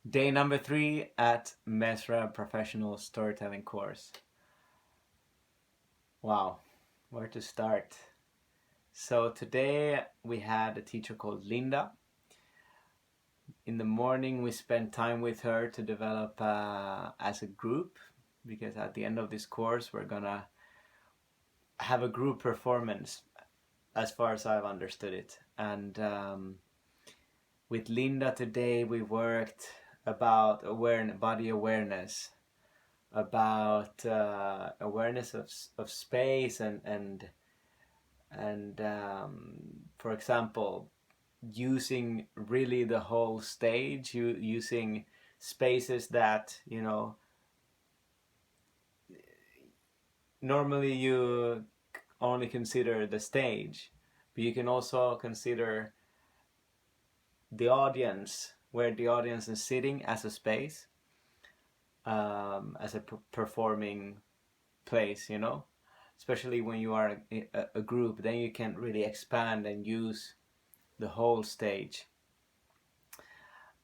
Day number 3 at Mezrab Professional Storytelling course. Wow, where to start? So today we had a teacher called Linda. In the morning we spent time with her to develop as a group, because at the end of this course we're gonna have a group performance, as far as I've understood it. And with Linda today we worked about body awareness, about awareness of space and for example, using really the whole stage, using spaces that normally you only consider the stage, but you can also consider the audience, where the audience is sitting, as a space, as a performing place, especially when you are a group, then you can really expand and use the whole stage.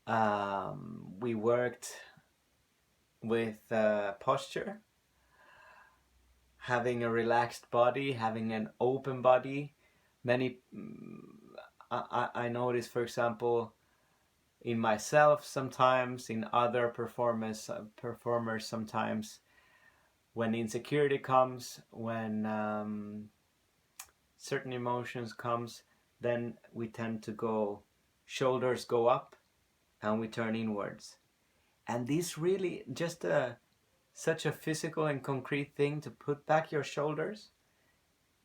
We worked with posture, having a relaxed body, having an open body. I notice, for example, in myself sometimes, in other performers sometimes, when insecurity comes, when certain emotions comes, then we tend to shoulders go up and we turn inwards. And this really just such a physical and concrete thing, to put back your shoulders.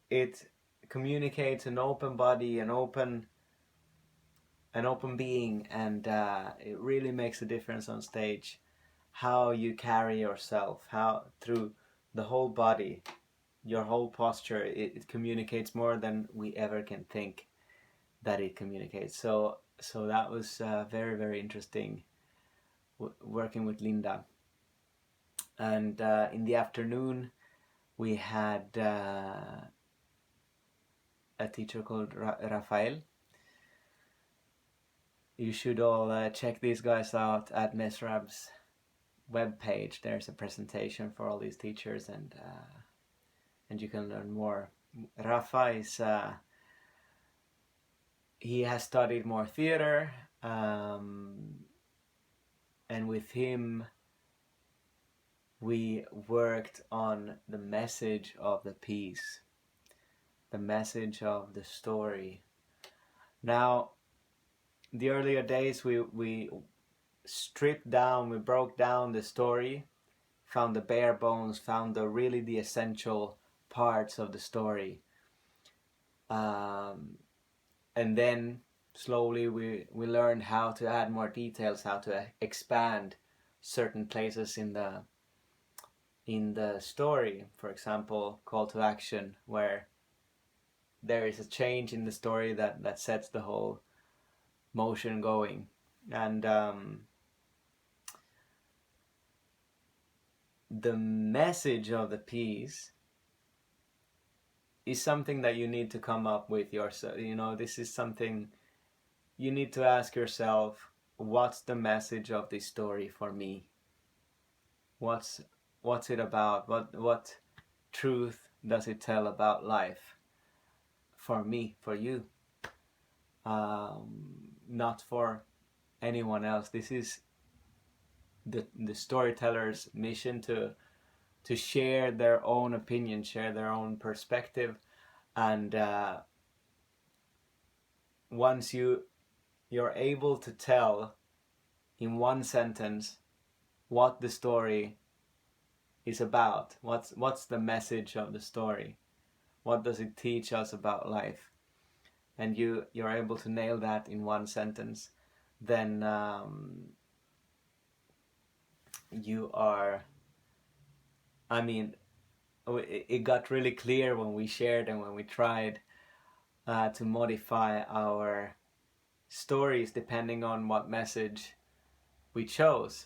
It communicates an open body, an open being, and it really makes a difference on stage, how you carry yourself, how through the whole body, your whole posture, it communicates more than we ever can think that it communicates. So that was very, very interesting working with Linda. And in the afternoon we had a teacher called Rafael. You should all check these guys out at Mezrab's webpage. There's a presentation for all these teachers, and you can learn more. Rafa is he has studied more theater, and with him we worked on the message of the piece, the message of the story. Now, the earlier days we stripped down, we broke down the story, found the bare bones, found the essential parts of the story, and then slowly we learned how to add more details, how to expand certain places in the story. For example, call to action, where there is a change in the story that sets the whole motion going. And the message of the piece is something that you need to come up with yourself. This is something you need to ask yourself: what's the message of this story for me? What's it about? What truth does it tell about life? For me, for you, not for anyone else. This is the storyteller's mission, to share their own opinion, share their own perspective, and once you're able to tell in one sentence what the story is about, what's the message of the story, what does it teach us about life, and you're able to nail that in one sentence, then you are, it got really clear when we shared and when we tried to modify our stories depending on what message we chose.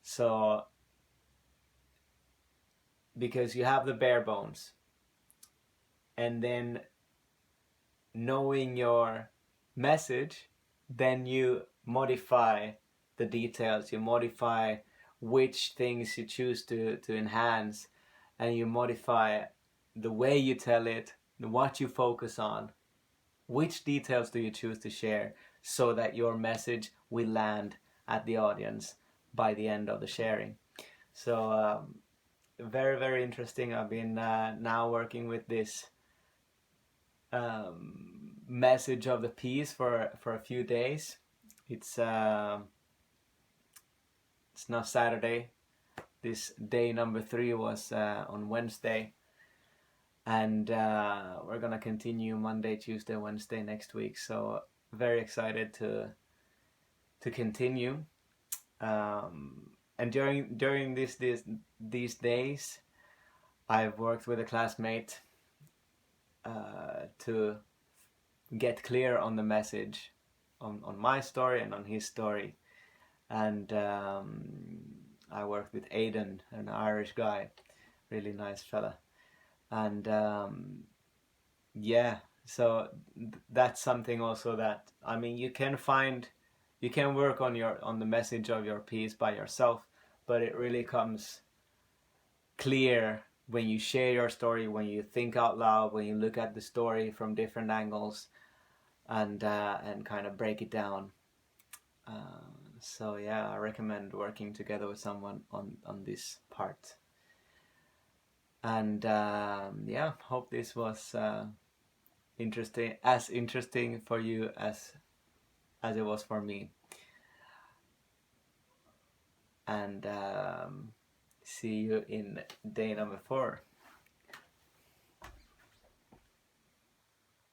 So, because you have the bare bones, and then knowing your message, then you modify the details, you modify which things you choose to enhance, and you modify the way you tell it, what you focus on, which details do you choose to share, so that your message will land at the audience by the end of the sharing. So very, very interesting. I've been now working with this message of the piece for a few days. It's now Saturday. This day number 3 was on Wednesday, and we're gonna continue Monday, Tuesday, Wednesday next week. So very excited to continue. And during these days, I've worked with a classmate to get clear on the message, on my story and on his story. And I worked with Aidan, an Irish guy, really nice fella. And yeah, so that's something also that, I mean, you can work on the message of your piece by yourself, but it really comes clear when you share your story, when you think out loud, when you look at the story from different angles, and kind of break it down. So yeah, I recommend working together with someone on this part. And yeah, hope this was interesting for you as it was for me. And see you in day number 4.